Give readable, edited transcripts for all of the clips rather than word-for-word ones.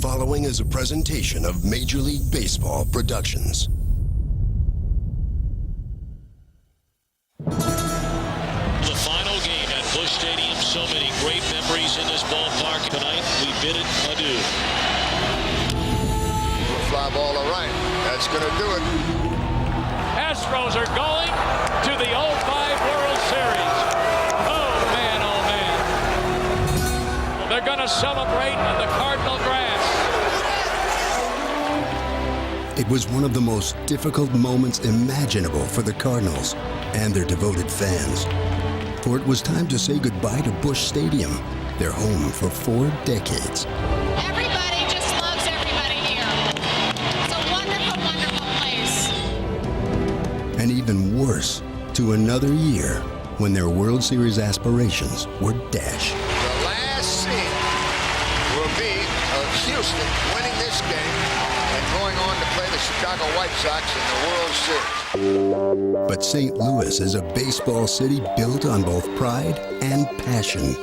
following is a presentation of Major League Baseball Productions. The final game at Busch Stadium. So many great memories in this ballpark tonight. We bid it adieu. Fly ball to right. That's going to do it. Astros are going to the 05 World Series. Oh, man, oh, man. They're going to celebrate on the Cardinal grass. It was one of the most difficult moments imaginable for the Cardinals and their devoted fans. For it was time to say goodbye to Busch Stadium, their home for 4 decades. Everybody just loves everybody here. It's a wonderful, wonderful place. And even worse, to another year when their World Series aspirations were dashed. The last scene will be of Houston winning this game and going on to play the Chicago White Sox in the World Series. But St. Louis is a baseball city built on both pride and passion,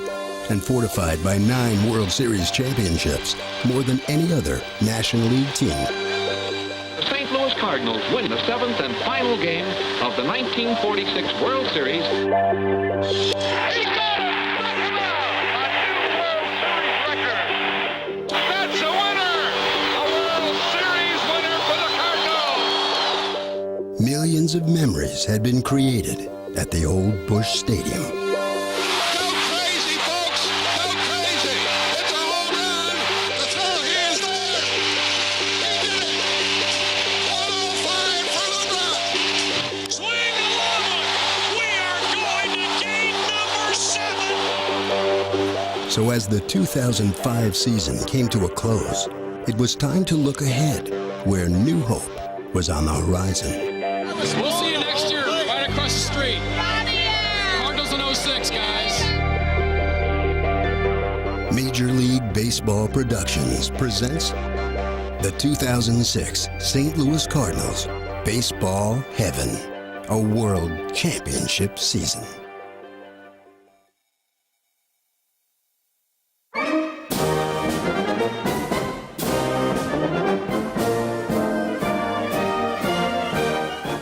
and fortified by 9 World Series championships, more than any other National League team. The St. Louis Cardinals win the 7th and final game of the 1946 World Series. He's got it! Knock him out! A new World Series record! That's a winner! A World Series winner for the Cardinals! Millions of memories had been created at the old Busch Stadium. Go crazy, folks! Go crazy! It's a home run! The throw here is there! He did it! 105 for LeBron! Swing and love! We are going to game number 7. So as the 2005 season came to a close, it was time to look ahead, where new hope was on the horizon. We'll see you next year, right across the street. Cardinals in 06, guys. Major League Baseball Productions presents the 2006 St. Louis Cardinals Baseball Heaven, a World Championship season.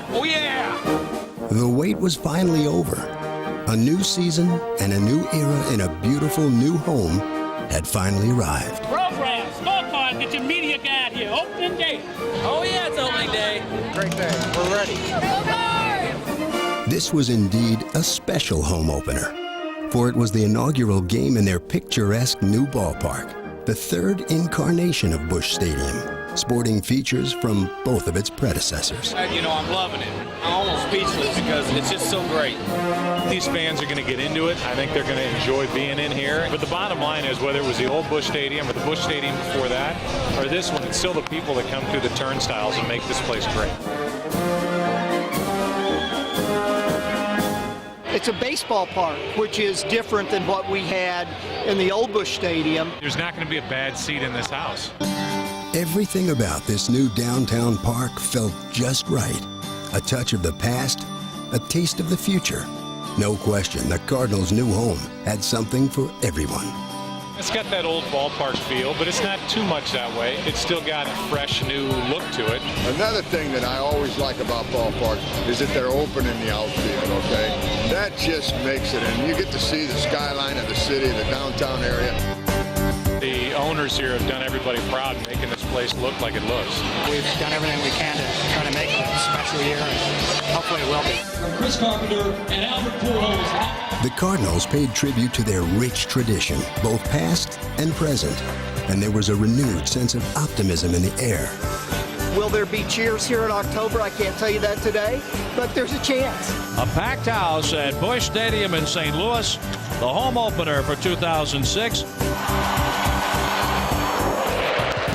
Oh, yeah! The wait was finally over. A new season and a new era in a beautiful new home had finally arrived. Program, scorecard, get your media guy here. Opening day. Oh, yeah, it's opening day. Great day. We're ready. This was indeed a special home opener, for it was the inaugural game in their picturesque new ballpark, the 3rd incarnation of Busch Stadium, sporting features from both of its predecessors. You know, I'm loving it. I'm almost speechless because it's just so great. These fans are going to get into it. I think they're going to enjoy being in here. But the bottom line is, whether it was the old Busch Stadium or the Busch Stadium before that, or this one, it's still the people that come through the turnstiles and make this place great. It's a baseball park, which is different than what we had in the old Busch Stadium. There's not going to be a bad seat in this house. Everything about this new downtown park felt just right. A touch of the past, a taste of the future. No question, the Cardinals' new home had something for everyone. It's got that old ballpark feel, but it's not too much that way. It's still got a fresh, new look to it. Another thing that I always like about ballparks is that they're open in the outfield, okay? That just makes it, and you get to see the skyline of the city, the downtown area. The owners here have done everybody proud, making this place look like it looks. We've done everything we can to try to make it a special year, and hopefully it will be. Chris Carpenter and Albert Pujols. The Cardinals paid tribute to their rich tradition, both past and present, and there was a renewed sense of optimism in the air. Will there be cheers here in October? I can't tell you that today, but there's a chance. A packed house at Busch Stadium in St. Louis, the home opener for 2006.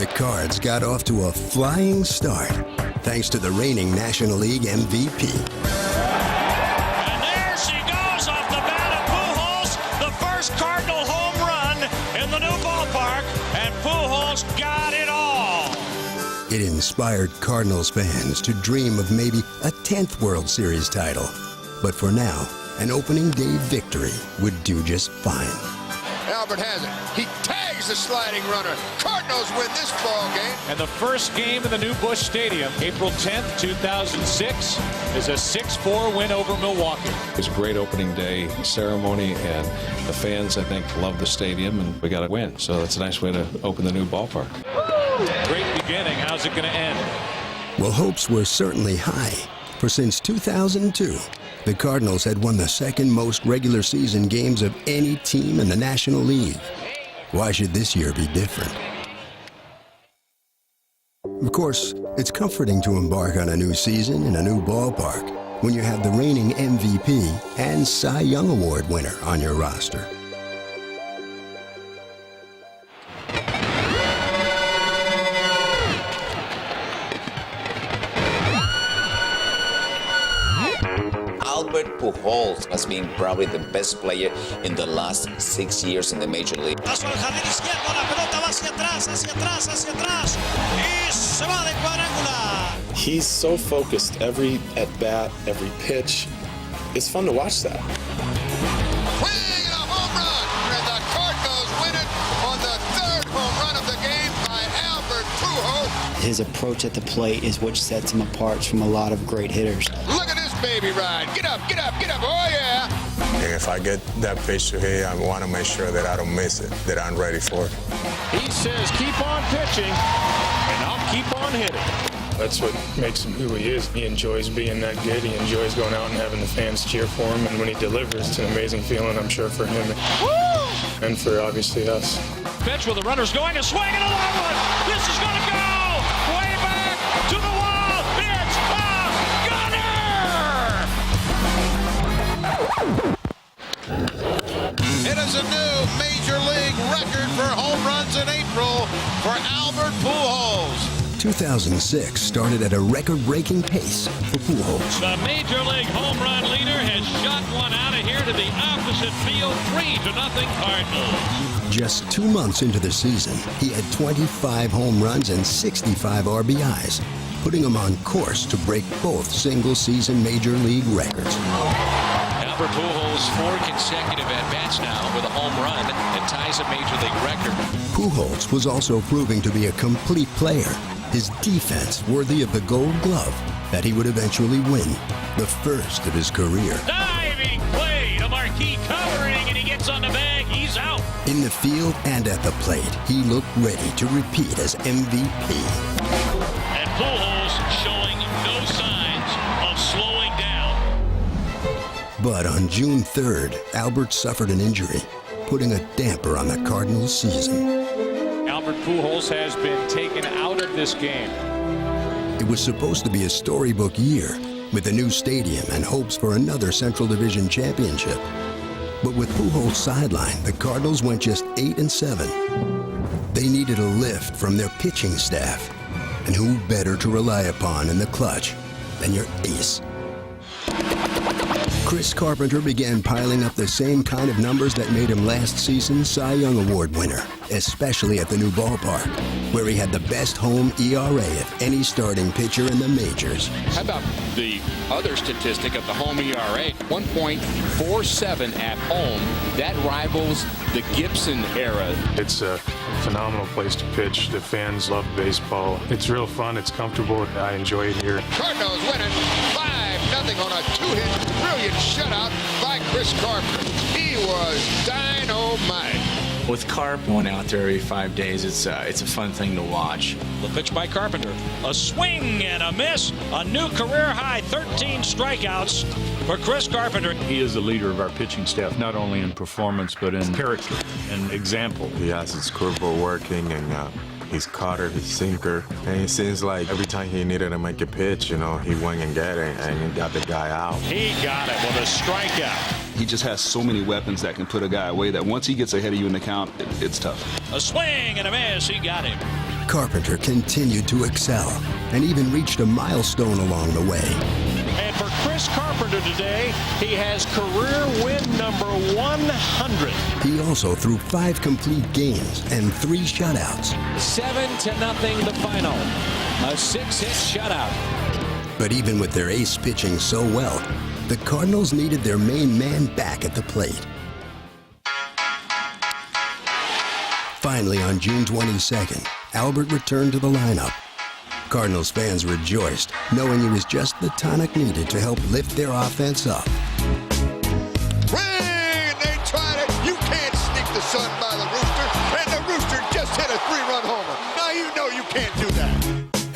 The Cards got off to a flying start, thanks to the reigning National League MVP. And there she goes off the bat of Pujols, the first Cardinal home run in the new ballpark, and Pujols got it all. It inspired Cardinals fans to dream of maybe a 10th World Series title. But for now, an opening day victory would do just fine. Albert has it. He tags the sliding runner. Cardinals win this ball game. And the first game in the new Busch Stadium, April 10th, 2006, is a 6-4 win over Milwaukee. It's a great opening day ceremony, and the fans, I think, love the stadium, and we got to win. So it's a nice way to open the new ballpark. Great beginning. How's it going to end? Well, hopes were certainly high, for since 2002, the Cardinals had won the second most regular season games of any team in the National League. Why should this year be different? Of course, it's comforting to embark on a new season in a new ballpark when you have the reigning MVP and Cy Young Award winner on your roster. Albert Pujols has been probably the best player in the last 6 years in the Major League. Paso al jardín izquierdo, la pelota va hacia atrás, hacia atrás, hacia atrás. Y se va de cuadrangular. He's so focused every at-bat, every pitch. It's fun to watch that. Swing and a home run. And the Cardinals win it on the third home run of the game by Albert Pujols. His approach at the plate is what sets him apart from a lot of great hitters. Look at this baby ride. Get up, get up, get up. Oh, yeah. And if I get that pitch to hit, I want to make sure that I don't miss it, that I'm ready for it. He says, keep on pitching, and I'll keep on hitting. That's what makes him who he is. He enjoys being that good. He enjoys going out and having the fans cheer for him. And when he delivers, it's an amazing feeling, I'm sure, for him and for, obviously, us. Pitch with the runners going, a swing and a long one. This is going to go way back to the wall. It's a gunner. It is a new Major League record for home runs in April for Albert Pujols. 2006 started at a record-breaking pace for Pujols. The Major League home run leader has shot one out of here to the opposite field, 3-0 Cardinals. Just 2 months into the season, he had 25 home runs and 65 RBIs, putting him on course to break both single-season Major League records. Albert Pujols 4 consecutive at-bats now with a home run that ties a Major League record. Pujols was also proving to be a complete player. His defense worthy of the Gold Glove that he would eventually win, the first of his career. Diving play to Marquis covering, and he gets on the bag. He's out. In the field and at the plate, he looked ready to repeat as MVP. And Pujols showing no signs of slowing down. But on June 3rd, Albert suffered an injury, putting a damper on the Cardinals' season. Albert Pujols has been taken out of this game. It was supposed to be a storybook year with a new stadium and hopes for another Central Division championship. But with Pujols sidelined, the Cardinals went just 8-7. They needed a lift from their pitching staff. And who better to rely upon in the clutch than your ace? Chris Carpenter began piling up the same kind of numbers that made him last season's Cy Young Award winner, especially at the new ballpark, where he had the best home ERA of any starting pitcher in the majors. How about the other statistic of the home ERA? 1.47 at home. That rivals the Gibson era. It's a phenomenal place to pitch. The fans love baseball. It's real fun. It's comfortable. I enjoy it here. Cardinals win it 5-0 on a 2-hit brilliant shutout by Chris Carpenter. He was dynamite. With Carp going out there every 5 days, it's a fun thing to watch. The pitch by Carpenter. A swing and a miss. A new career high 13 strikeouts for Chris Carpenter. He is the leader of our pitching staff, not only in performance, but in character and example. He has his curveball working, and his cutter, his sinker. And it seems like every time he needed to make a pitch, he went and got it, and he got the guy out. He got it with a strikeout. He just has so many weapons that can put a guy away that once he gets ahead of you in the count, it's tough. A swing and a miss. He got him. Carpenter continued to excel and even reached a milestone along the way. And for Chris Carpenter today, he has career win number 100. He also threw 5 complete games and 3 shutouts. 7-0 the final. A 6-hit shutout. But even with their ace pitching so well, the Cardinals needed their main man back at the plate. Finally, on June 22nd, Albert returned to the lineup. Cardinals fans rejoiced, knowing he was just the tonic needed to help lift their offense up. Swing! They tried it. You can't sneak the sun by the Rooster, and the Rooster just hit a 3-run homer. Now you know you can't do that.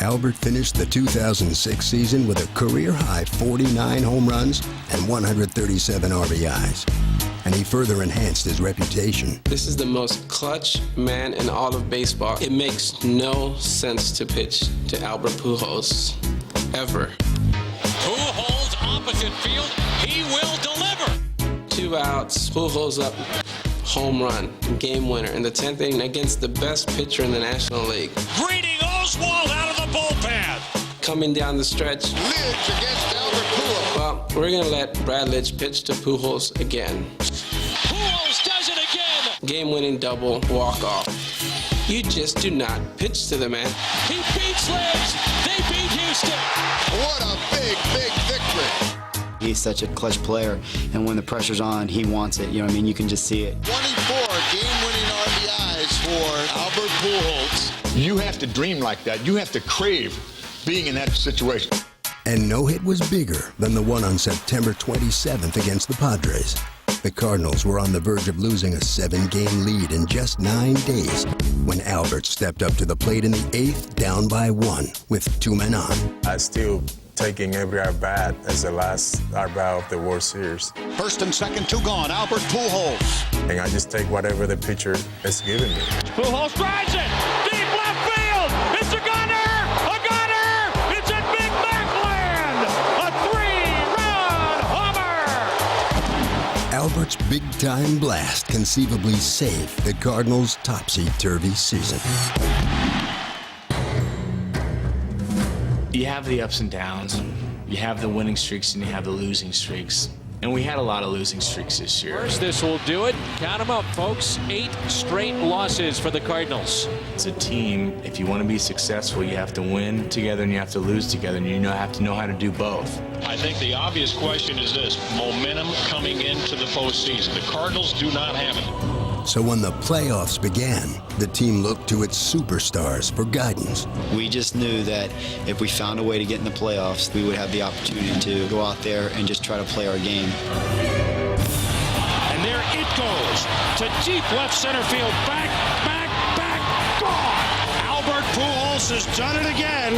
Albert finished the 2006 season with a career-high 49 home runs and 137 RBIs. And he further enhanced his reputation. This is the most clutch man in all of baseball. It makes no sense to pitch to Albert Pujols, ever. Pujols opposite field. He will deliver. 2 outs, Pujols up, home run, game winner in the 10th inning against the best pitcher in the National League. Greeting Oswald out of the bullpen. Coming down the stretch. Lidge against Albert Pujols. Well, we're going to let Brad Lidge pitch to Pujols again. Pujols does it again. Game-winning double, walk-off. You just do not pitch to the man. He beats Lidge. They beat Houston. What a big, big victory. He's such a clutch player, and when the pressure's on, he wants it. You know what I mean? You can just see it. 24 game-winning RBIs for Albert Pujols. You have to dream like that. You have to crave being in that situation. And no hit was bigger than the one on September 27th against the Padres. The Cardinals were on the verge of losing a 7-game lead in just 9 days when Albert stepped up to the plate in the 8th, down by 1 with 2 men on. I still taking every at-bat as the last at-bat of the World Series. First and second, 2 gone. Albert Pujols. And I just take whatever the pitcher has given me. Pujols drives it. Deep left field. It's a gunner. A gunner. It's at Big Mac land. A 3-run homer. Albert's big-time blast conceivably saved the Cardinals' topsy-turvy season. You have the ups and downs. You have the winning streaks and you have the losing streaks. And we had a lot of losing streaks this year. First, this will do it. Count them up, folks. 8 straight losses for the Cardinals. It's a team. If you want to be successful, you have to win together and you have to lose together, and you have to know how to do both. I think the obvious question is this: momentum coming into the postseason. The Cardinals do not have it. So when the playoffs began, the team looked to its superstars for guidance. We just knew that if we found a way to get in the playoffs, we would have the opportunity to go out there and just try to play our game. And there it goes to deep left center field. Back, gone. Albert Pujols has done it again.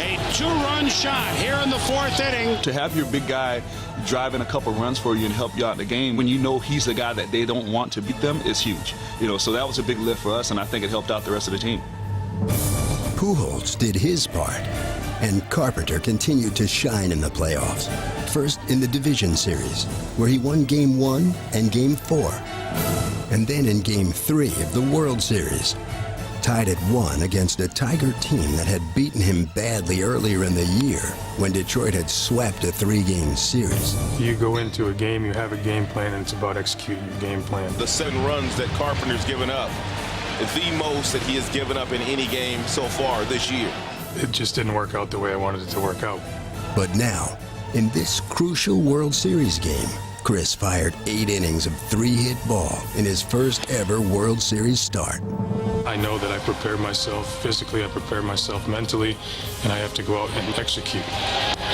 A 2-run shot here in the 4th inning. To have your big guy driving a couple runs for you and help you out in the game when you know he's the guy that they don't want to beat them is huge. So that was a big lift for us, and I think it helped out the rest of the team. Pujols did his part, and Carpenter continued to shine in the playoffs. First in the division series, where he won Game 1 and Game 4, and then in Game 3 of the World Series, tied at 1 against a Tiger team that had beaten him badly earlier in the year when Detroit had swept a 3-game series. You go into a game, you have a game plan, and it's about executing your game plan. The 7 runs that Carpenter's given up is the most that he has given up in any game so far this year. It just didn't work out the way I wanted it to work out. But now, in this crucial World Series game, Chris fired 8 innings of 3-hit ball in his first ever World Series start. I know that I prepared myself physically, I prepared myself mentally, and I have to go out and execute.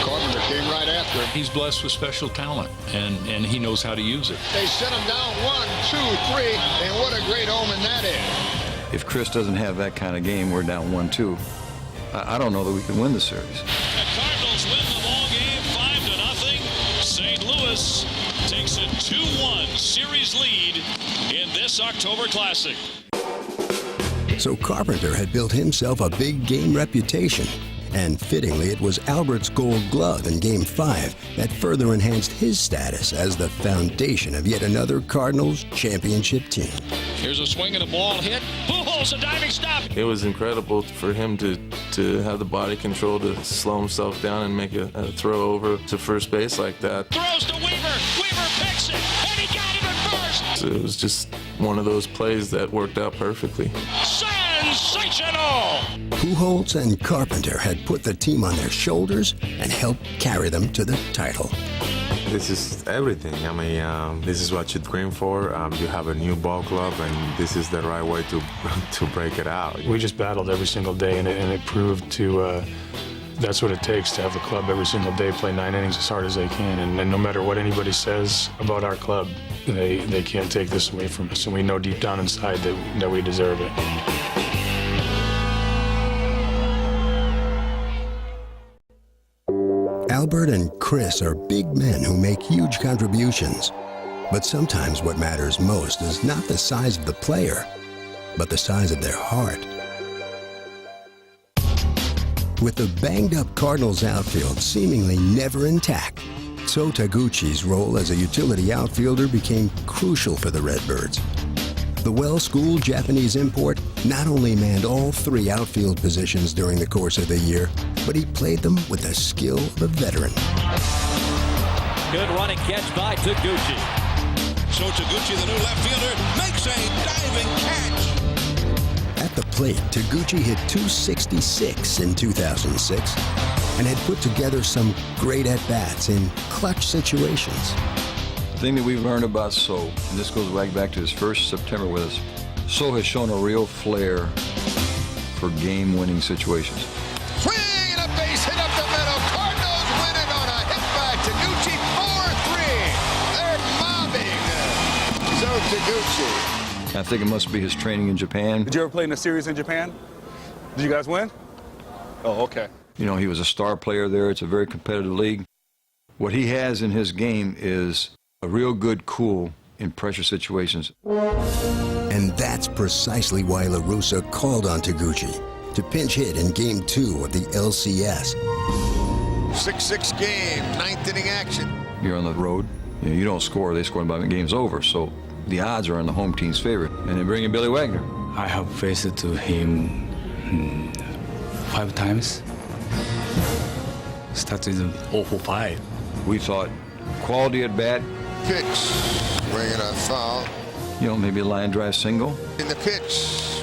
Carpenter came right after him. He's blessed with special talent, and he knows how to use it. They sent him down 1, 2, 3, and what a great omen that is. If Chris doesn't have that kind of game, we're down 1-2. I don't know that we can win the series. The Cardinals win the ball game 5-0. St. Louis takes a 2-1 series lead in this October Classic. So Carpenter had built himself a big game reputation, and fittingly it was Albert's Gold Glove in Game 5 that further enhanced his status as the foundation of yet another Cardinals championship team. Here's a swing and a ball hit. Pujols, a diving stop. It was incredible for him to have the body control to slow himself down and make a throw over to first base like that. Throws to Weaver. Weaver picks it, and he got him at first. So it was just one of those plays that worked out perfectly. Sensational! Pujols and Carpenter had put the team on their shoulders and helped carry them to the title. This is everything. I mean, this is what you dream for. You have a new ball club, and this is the right way to break it out. We just battled every single day, and it proved to that's what it takes to have the club every single day play 9 innings as hard as they can. And no matter what anybody says about our club, they can't take this away from us. And we know deep down inside that we deserve it. Albert and Chris are big men who make huge contributions. But sometimes what matters most is not the size of the player, but the size of their heart. With the banged-up Cardinals outfield seemingly never intact, So Taguchi's role as a utility outfielder became crucial for the Redbirds. The well-schooled Japanese import not only manned all 3 outfield positions during the course of the year, but he played them with the skill of a veteran. Good running catch by Taguchi. So Taguchi, the new left fielder, makes a diving catch. At the plate, Taguchi hit .266 in 2006 and had put together some great at-bats in clutch situations. The thing that we've learned about So, and this goes right back to his first September with us, So has shown a real flair for game-winning situations. Swing and a base hit up the middle. Cardinals win it on a hit by Taguchi. 4-3. They're mobbing So Taguchi. I think it must be his training in Japan. Did you ever play in a series in Japan? Did you guys win? Oh, okay. You know, he was a star player there. It's a very competitive league. What he has in his game is a real good cool in pressure situations. And that's precisely why La Russa called on Taguchi to pinch hit in Game 2 of the LCS. 6-6 game, 9th inning action. You're on the road. You don't score, they score by the game's over. So the odds are in the home team's favor. And they bring in Billy Wagner. I have faced to him 5 times. Started 0-for-5. We thought quality at bat. Pitch, swinging a foul. You know, maybe a line drive single. In the pitch,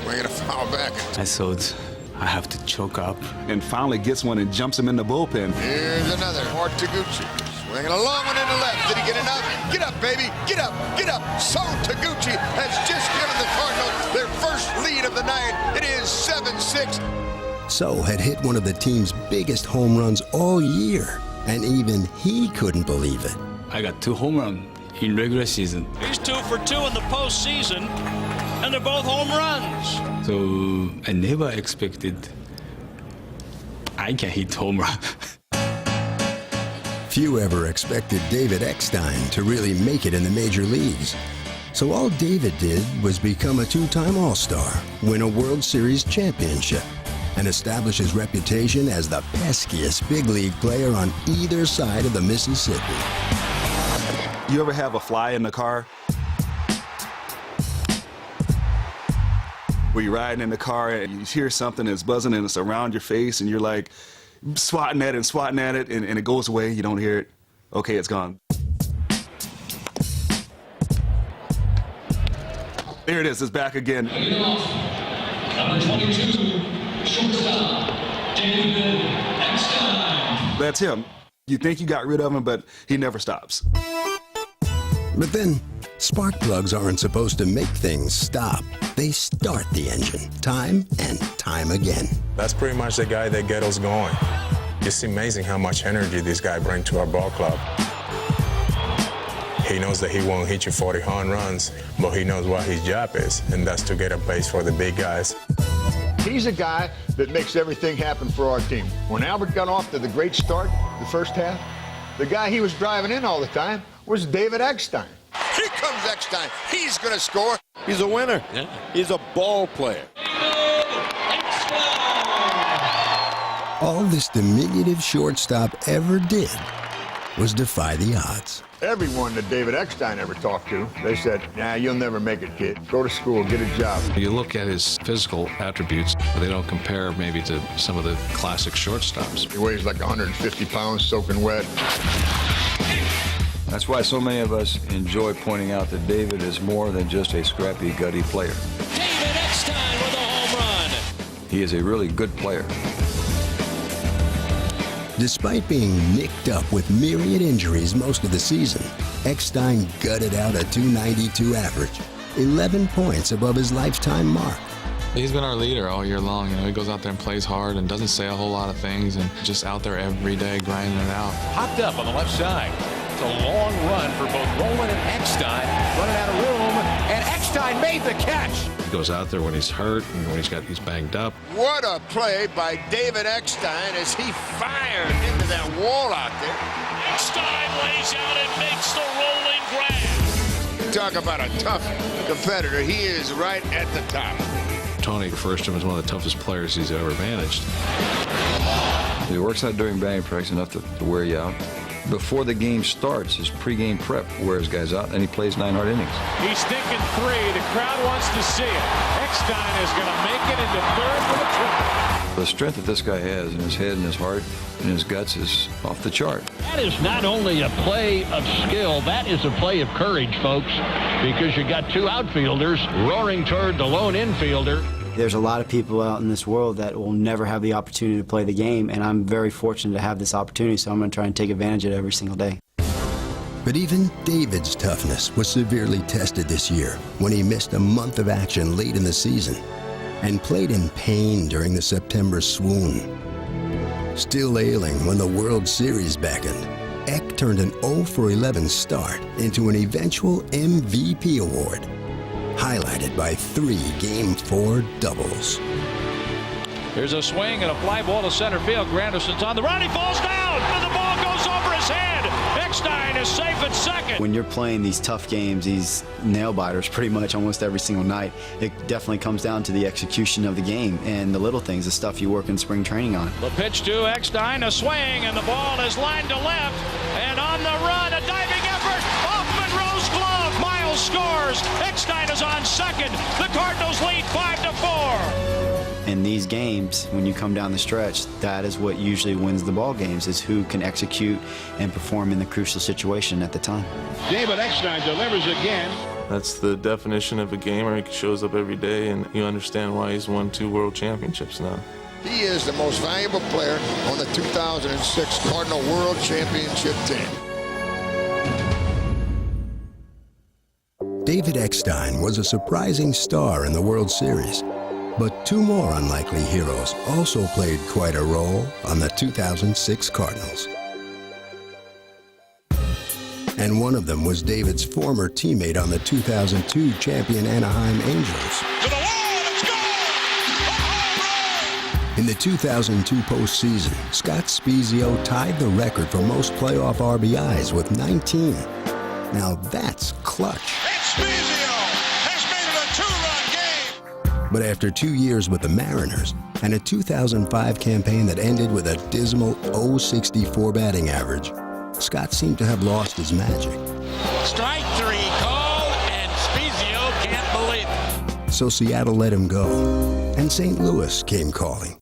swinging a foul back. I thought I have to choke up. And finally gets one and jumps him in the bullpen. Here's another. More Taguchi. Swinging a long one into left. Did he get enough? Get up, baby. Get up. Get up. So Taguchi has just given the Cardinals their first lead of the night. It is 7-6. So had hit one of the team's biggest home runs all year, and even he couldn't believe it. I got 2 home runs in regular season. He's 2 for 2 in the postseason, and they're both home runs. So I never expected I can hit home run. Few ever expected David Eckstein to really make it in the major leagues. So all David did was become a 2-time All-Star, win a World Series championship, and establish his reputation as the peskiest big league player on either side of the Mississippi. You ever have a fly in the car? Where you're riding in the car and you hear something that's buzzing and it's around your face and you're like swatting at it and it goes away, you don't hear it. Okay, it's gone. There it is, it's back again. Number 22, shortstop, David Eckstein. That's him. You think you got rid of him, but he never stops. But then, spark plugs aren't supposed to make things stop. They start the engine, time and time again. That's pretty much the guy that gets us going. It's amazing how much energy this guy brings to our ball club. He knows that he won't hit you 40 home runs, but he knows what his job is, and that's to get a base for the big guys. He's a guy that makes everything happen for our team. When Albert got off to the great start, the first half, the guy he was driving in all the time was David Eckstein. Here comes Eckstein. He's going to score. He's a winner. Yeah. He's a ball player. All this diminutive shortstop ever did was defy the odds. Everyone that David Eckstein ever talked to, they said, nah, you'll never make it, kid. Go to school, get a job. You look at his physical attributes, they don't compare maybe to some of the classic shortstops. He weighs like 150 pounds, soaking wet. That's why so many of us enjoy pointing out that David is more than just a scrappy, gutty player. David Eckstein with a home run. He is a really good player. Despite being nicked up with myriad injuries most of the season, Eckstein gutted out a .292 average, 11 points above his lifetime mark. He's been our leader all year long. You know, he goes out there and plays hard and doesn't say a whole lot of things and just out there every day grinding it out. Hopped up on the left side. It's a long run for both Rowland and Eckstein. Running out of room, and Eckstein made the catch. He goes out there when he's hurt and when he's banged up. What a play by David Eckstein as he fired into that wall out there. Eckstein lays out and makes the rolling grab. Talk about a tough competitor. He is right at the top. Tony refers to him as one of the toughest players he's ever managed. He works out during batting practice enough to wear you out. Before the game starts, his pregame prep wears guys out, and he plays 9 hard innings. He's thinking 3. The crowd wants to see it. Eckstein is going to make it into third with a triple. The strength that this guy has in his head and his heart and his guts is off the chart. That is not only a play of skill, that is a play of courage, folks, because you got 2 outfielders roaring toward the lone infielder. There's a lot of people out in this world that will never have the opportunity to play the game, and I'm very fortunate to have this opportunity, so I'm going to try and take advantage of it every single day. But even David's toughness was severely tested this year when he missed a month of action late in the season and played in pain during the September swoon. Still ailing when the World Series beckoned, Eck turned an 0-for-11 start into an eventual MVP award, highlighted by 3 Game 4 doubles. Here's a swing and a fly ball to center field. Granderson's on the run. He falls down, and the ball goes over his head. Eckstein is safe at second. When you're playing these tough games, these nail biters pretty much almost every single night, it definitely comes down to the execution of the game and the little things, the stuff you work in spring training on. The pitch to Eckstein, a swing, and the ball is lined to left. And on the run, a diving effort off Monroe's glove. Miles scores. Eckstein is on second. The Cardinals lead 5-4. In these games, when you come down the stretch, that is what usually wins the ball games, is who can execute and perform in the crucial situation at the time. David Eckstein delivers again. That's the definition of a gamer. He shows up every day, and you understand why he's won 2 world championships now. He is the most valuable player on the 2006 Cardinal World Championship team. David Eckstein was a surprising star in the World Series, but 2 more unlikely heroes also played quite a role on the 2006 Cardinals. And one of them was David's former teammate on the 2002 champion Anaheim Angels. To the wall, let's go! In the 2002 postseason, Scott Spiezio tied the record for most playoff RBIs with 19. Now that's clutch. Spiezio has made it a 2-run game. But after 2 years with the Mariners and a 2005 campaign that ended with a dismal .064 batting average, Scott seemed to have lost his magic. Strike 3 called, and Spiezio can't believe it. So Seattle let him go, and St. Louis came calling.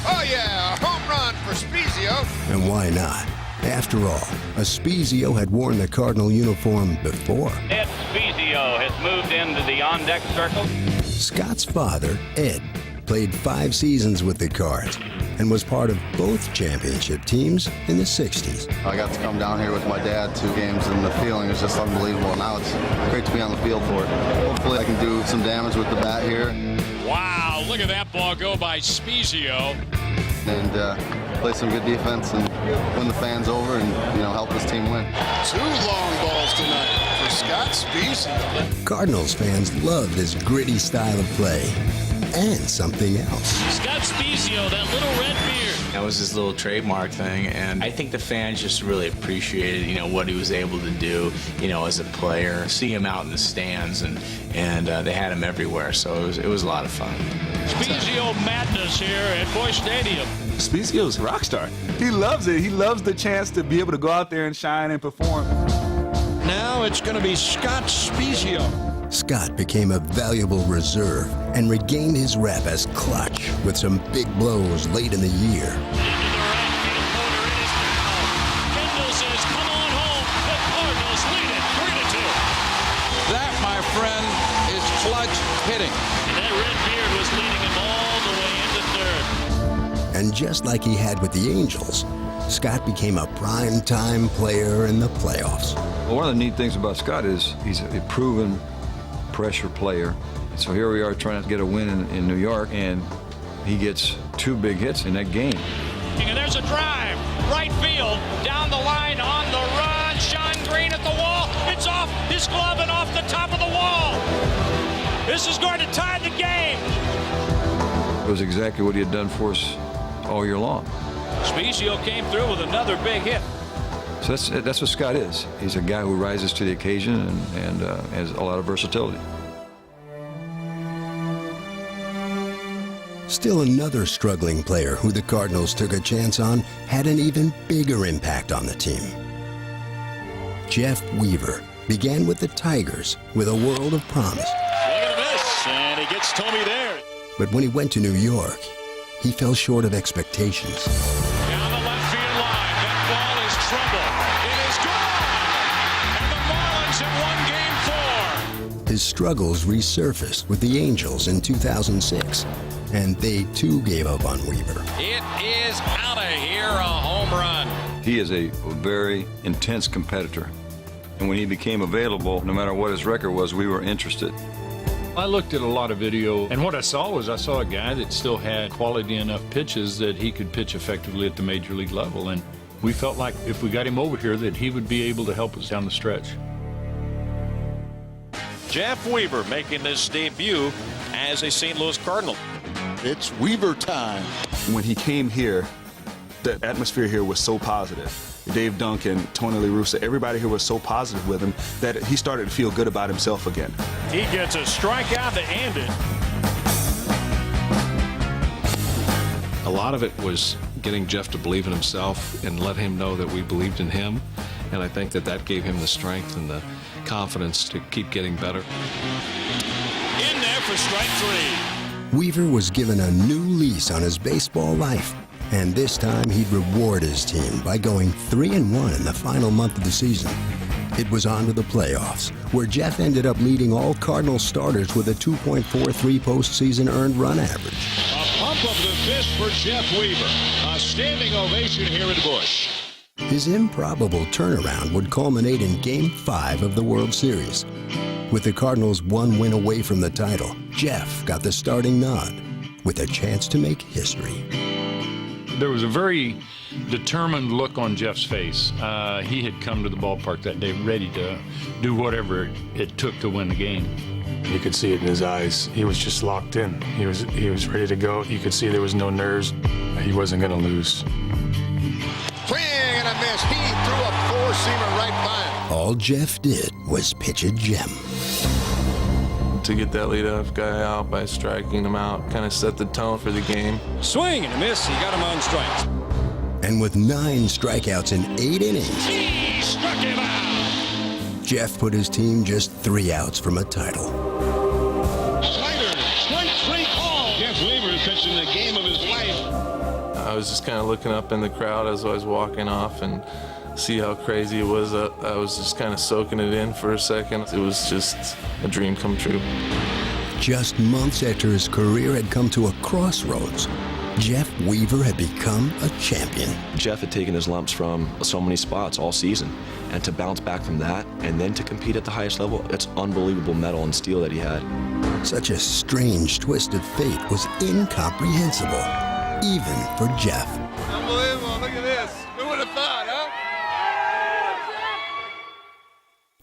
Oh yeah, a home run for Spiezio. And why not? After all, a Spiezio had worn the Cardinal uniform before. Ed Spiezio has moved into the on-deck circle. Scott's father, Ed, played 5 seasons with the Cards and was part of both championship teams in the 60s. I got to come down here with my dad 2 games, and the feeling is just unbelievable. Now it's great to be on the field for it. Hopefully I can do some damage with the bat here. Wow, look at that ball go by Spiezio. And play some good defense and win the fans over and, help this team win. 2 long balls tonight for Scott Spiezio. Cardinals fans loved his gritty style of play and something else. Scott Spiezio, that little red beard. That was his little trademark thing, and I think the fans just really appreciated, what he was able to do, as a player. See him out in the stands, and they had him everywhere, so it was a lot of fun. Spiezio madness here at Busch Stadium. Spiezio's a rock star. He loves it. He loves the chance to be able to go out there and shine and perform. Now it's going to be Scott Spiezio. Scott became a valuable reserve and regained his rep as clutch with some big blows late in the year. Kendall says, come on home. The Cardinals lead it 3-2. That, my friend, is clutch hitting. And that red beard was leading him all the way into third. And just like he had with the Angels, Scott became a prime-time player in the playoffs. Well, one of the neat things about Scott is he's a proven pressure player. So here we are trying to get a win in New York, and he gets 2 big hits in that game. And there's a drive, right field, down the line, on the run, Sean Green at the wall. It's off his glove and off the top of the wall. This is going to tie the game. It was exactly what he had done for us all year long. Spezio came through with another big hit. So that's what Scott is. He's a guy who rises to the occasion and has a lot of versatility. Still another struggling player who the Cardinals took a chance on had an even bigger impact on the team. Jeff Weaver began with the Tigers with a world of promise. Swing and a miss, and he gets Tommy there. But when he went to New York, he fell short of expectations. Down the left field line, that ball is trouble. It is gone, and the Marlins have won Game 4. His struggles resurfaced with the Angels in 2006, and they too gave up on Weaver. It is out of here, a home run. He is a very intense competitor. And when he became available, no matter what his record was, we were interested. I looked at a lot of video, and what I saw a guy that still had quality enough pitches that he could pitch effectively at the major league level. And we felt like if we got him over here that he would be able to help us down the stretch. Jeff Weaver making his debut as a St. Louis Cardinal. It's Weaver time. When he came here, the atmosphere here was so positive. Dave Duncan, Tony La Russa, everybody here was so positive with him that he started to feel good about himself again. He gets a strikeout to end it. A lot of it was getting Jeff to believe in himself and let him know that we believed in him. And I think that gave him the strength and the confidence to keep getting better. In there for strike 3. Weaver was given a new lease on his baseball life, and this time he'd reward his team by going 3-1 in the final month of the season. It was on to the playoffs, where Jeff ended up leading all Cardinal starters with a 2.43 postseason earned run average. A pump of the fist for Jeff Weaver. A standing ovation here at Busch. His improbable turnaround would culminate in Game 5 of the World Series. With the Cardinals 1 win away from the title, Jeff got the starting nod, with a chance to make history. There was a very determined look on Jeff's face. He had come to the ballpark that day ready to do whatever it took to win the game. You could see it in his eyes. He was just locked in. He was ready to go. You could see there was no nerves. He wasn't going to lose. Swing and a miss. He threw a four-seamer right by him. All Jeff did was pitch a gem. To get that leadoff guy out by striking him out kind of set the tone for the game. Swing and a miss. He got him on strikes. And with 9 strikeouts in 8 innings, He struck him out. Jeff put his team just 3 outs from a title. Slider, strike 3 call. Jeff Weaver pitching the game of his life. I was just kind of looking up in the crowd as I was walking off and see how crazy it was. I was just kind of soaking it in for a second. It was just a dream come true. Just months after his career had come to a crossroads, Jeff Weaver had become a champion. Jeff had taken his lumps from so many spots all season, and to bounce back from that and then to compete at the highest level, it's unbelievable mettle and steel that he had. Such a strange twist of fate was incomprehensible, even for Jeff. Unbelievable. Look at this. Who would have thought, huh?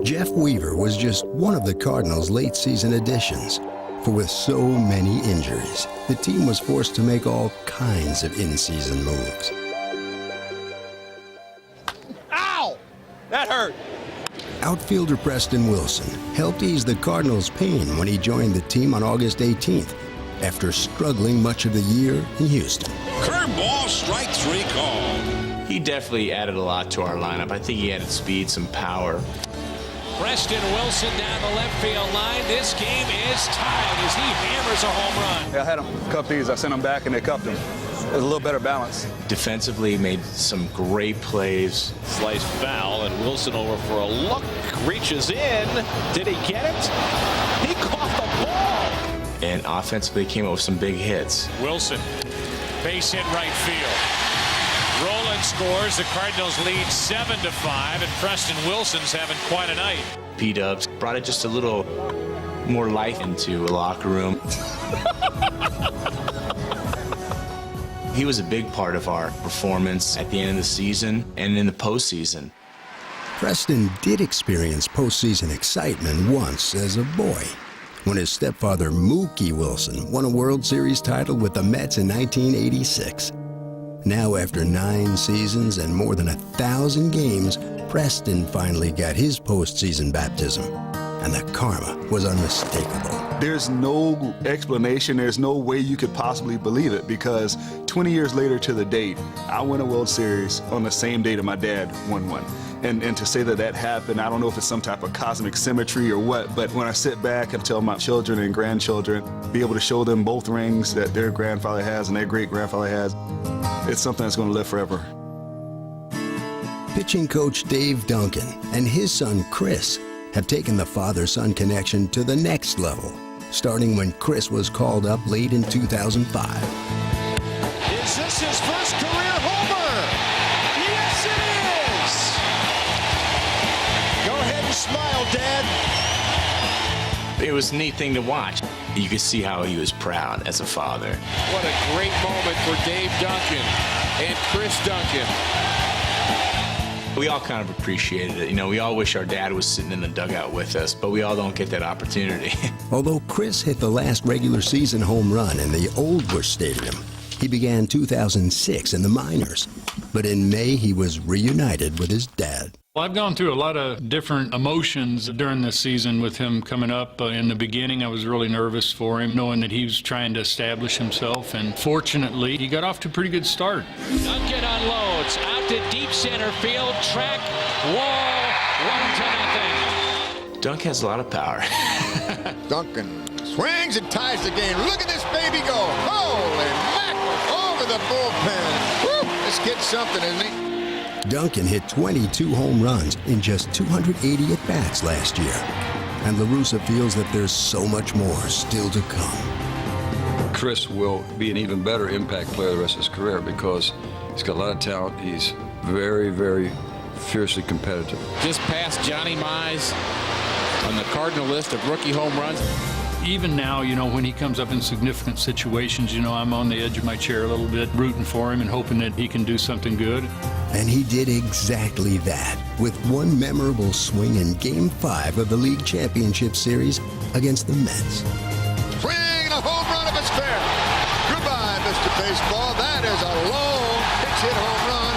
Jeff Weaver was just one of the Cardinals' late season additions. For with so many injuries, the team was forced to make all kinds of in-season moves. Ow! That hurt. Outfielder Preston Wilson helped ease the Cardinals' pain when he joined the team on August 18th, after struggling much of the year in Houston. Curveball, strike 3 call. He definitely added a lot to our lineup. I think he added speed, some power. Preston Wilson down the left field line. This game is tied as he hammers a home run. Yeah, I had them cup these. I sent them back and they cupped them. It was a little better balance. Defensively, made some great plays. Sliced foul, and Wilson over for a look. Reaches in. Did he get it? He caught the ball. And offensively came up with some big hits. Wilson Base hit right field. Roland scores. The Cardinals lead 7-5, and Preston Wilson's having quite a night. P-Dubs brought it just a little more life into a locker room. He was a big part of our performance at the end of the season and in the postseason. Preston did experience postseason excitement once as a boy, when his stepfather Mookie Wilson won a World Series title with the Mets in 1986. Now, after 9 seasons and more than 1,000 games, Preston finally got his postseason baptism, and the karma was unmistakable. There's no explanation, there's no way you could possibly believe it, because 20 years later to the date, I won a World Series on the same day that my dad won one. And to say that that happened, I don't know if it's some type of cosmic symmetry or what, but when I sit back and tell my children and grandchildren, be able to show them both rings that their grandfather has and their great-grandfather has, it's something that's going to live forever. Pitching coach Dave Duncan and his son Chris have taken the father-son connection to the next level, starting when Chris was called up late in 2005. Is this his first career homer? Yes, it is! Go ahead and smile, Dad. It was a neat thing to watch. You could see how he was proud as a father. What a great moment for Dave Duncan and Chris Duncan. We all kind of appreciated it. You know, we all wish our dad was sitting in the dugout with us, but we all don't get that opportunity. Although Chris hit the last regular season home run in the old Busch Stadium, he began 2006 in the minors. But in May, he was reunited with his dad. Well, I've gone through a lot of different emotions during this season with him coming up. In the beginning, I was really nervous for him, knowing that he was trying to establish himself. And fortunately, he got off to a pretty good start. Duncan unloads out to deep center field. Track wall 1-0. Dunk has a lot of power. Duncan swings and ties the game. Look at this baby go. Holy mackerel, over the bullpen. Woo, this kid's something, isn't he? Duncan hit 22 home runs in just 280 at-bats last year. And La Russa feels that there's so much more still to come. Chris will be an even better impact player the rest of his career because he's got a lot of talent. He's very, very fiercely competitive. Just past Johnny Mize on the Cardinal list of rookie home runs. Even now, you know, when he comes up in significant situations, you know, I'm on the edge of my chair a little bit, rooting for him and hoping that he can do something good. And he did exactly that with one memorable swing in Game 5 of the League Championship Series against the Mets. Swing, a home run if it's fair. Goodbye, Mr. Baseball. That is a long pitch hit home run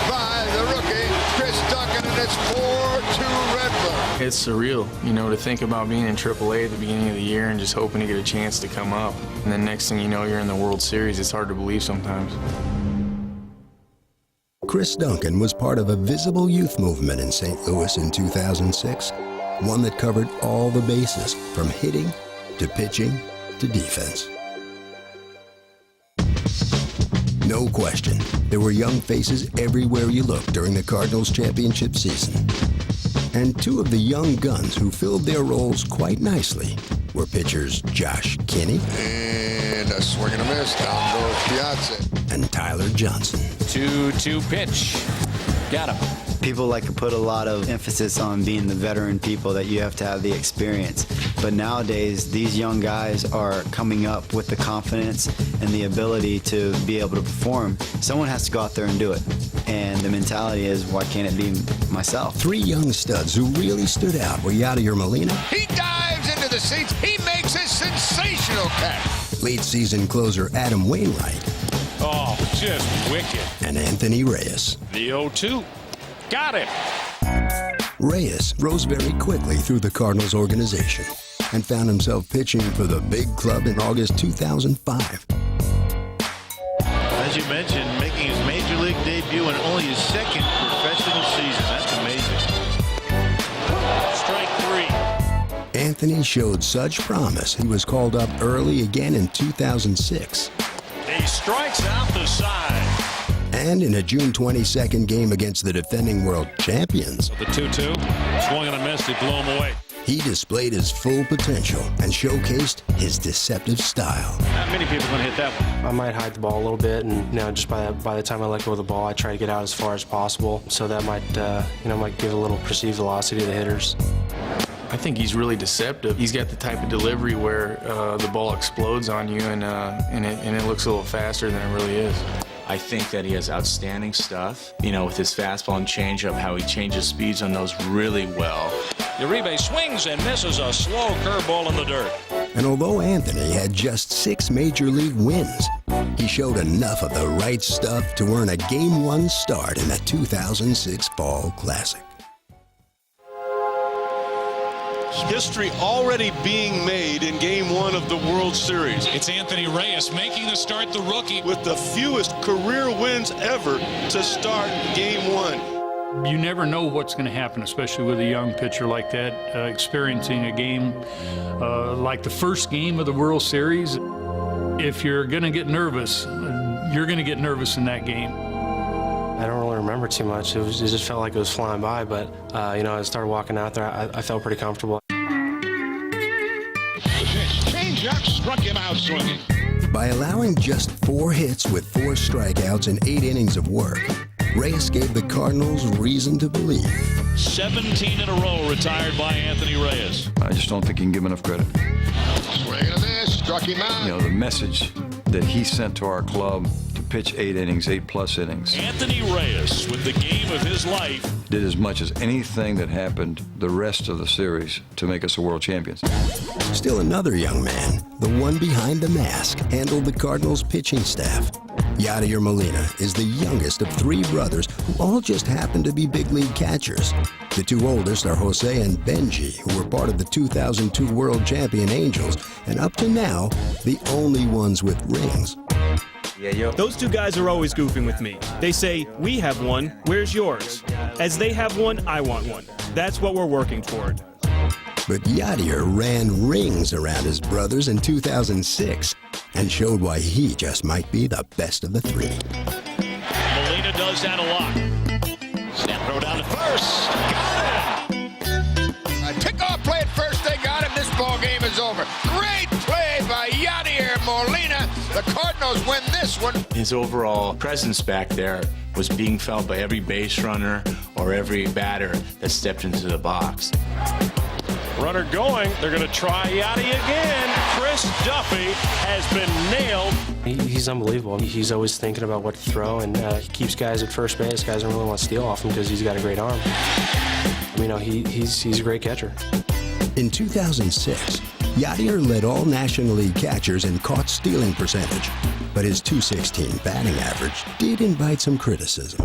by the rookie, Chris Duncan, and it's 4-2 Redbird. It's surreal, you know, to think about being in AAA at the beginning of the year and just hoping to get a chance to come up. And then next thing you know, you're in the World Series. It's hard to believe sometimes. Chris Duncan was part of a visible youth movement in St. Louis in 2006, one that covered all the bases, from hitting to pitching to defense. No question, there were young faces everywhere you looked during the Cardinals championship season. And two of the young guns who filled their roles quite nicely were pitchers Josh Kinney and a swing and a miss, down goes Piazza, and Tyler Johnson. 2-2 pitch. Got him. People like to put a lot of emphasis on being the veteran people, that you have to have the experience. But nowadays, these young guys are coming up with the confidence and the ability to be able to perform. Someone has to go out there and do it. And the mentality is, why can't it be myself? 3 young studs who really stood out were Yadier Molina. He dives into the seats. He makes a sensational catch. Late season closer Adam Wainwright. Oh, just wicked. And Anthony Reyes. The 0-2. Got it. Reyes rose very quickly through the Cardinals organization and found himself pitching for the big club in August 2005. As you mentioned, making his major league debut in only his second professional season. That's amazing. Strike 3. Anthony showed such promise he was called up early again in 2006. He strikes out the side. And in a June 22nd game against the defending world champions, The 2-2. Swung and a miss. He blew him away. He displayed his full potential and showcased his deceptive style. Not many people are going to hit that one. I might hide the ball a little bit, and just by the time I let go of the ball, I try to get out as far as possible. So that might give a little perceived velocity to the hitters. I think he's really deceptive. He's got the type of delivery where the ball explodes on you, and it looks a little faster than it really is. I think that he has outstanding stuff, with his fastball and changeup, how he changes speeds on those really well. Uribe swings and misses a slow curveball in the dirt. And although Anthony had just 6 major league wins, he showed enough of the right stuff to earn a Game 1 start in the 2006 Fall Classic. History already being made in Game 1 of the World Series. It's Anthony Reyes making the start, the rookie. With the fewest career wins ever to start Game 1. You never know what's going to happen, especially with a young pitcher like that, experiencing a game like the first game of the World Series. If you're going to get nervous, you're going to get nervous in that game. I don't really remember too much. It just felt like it was flying by, but I started walking out there. I felt pretty comfortable. Changeup struck him out swinging. By allowing just 4 hits with 4 strikeouts and 8 innings of work, Reyes gave the Cardinals reason to believe. 17 in a row retired by Anthony Reyes. I just don't think you can give him enough credit. Swing and a miss, struck him out. The message that he sent to our club to pitch 8 innings, 8+ innings. Anthony Reyes, with the game of his life, did as much as anything that happened the rest of the series to make us a world champions. Still another young man, the one behind the mask, handled the Cardinals' pitching staff. Yadier Molina is the youngest of 3 brothers who all just happen to be big league catchers. The 2 oldest are Jose and Benji, who were part of the 2002 World Champion Angels, and up to now, the only ones with rings. Yeah, yo. Those 2 guys are always goofing with me. They say, we have one, where's yours? As they have one, I want one. That's what we're working toward. But Yadier ran rings around his brothers in 2006 and showed why he just might be the best of the 3. Molina does that a lot. Snap throw down to first. Got it! A pickoff play at first. They got him. This ball game is over. Great play by Yadier Molina. The Cardinals win this one. His overall presence back there was being felt by every base runner or every batter that stepped into the box. Runner going. They're going to try Yachty again. Chris Duffy has been nailed. He's unbelievable. He's always thinking about what to throw, and he keeps guys at first base. Guys don't really want to steal off him because he's got a great arm. He's a great catcher. In 2006, Yadier led all National League catchers in caught stealing percentage, but his .216 batting average did invite some criticism.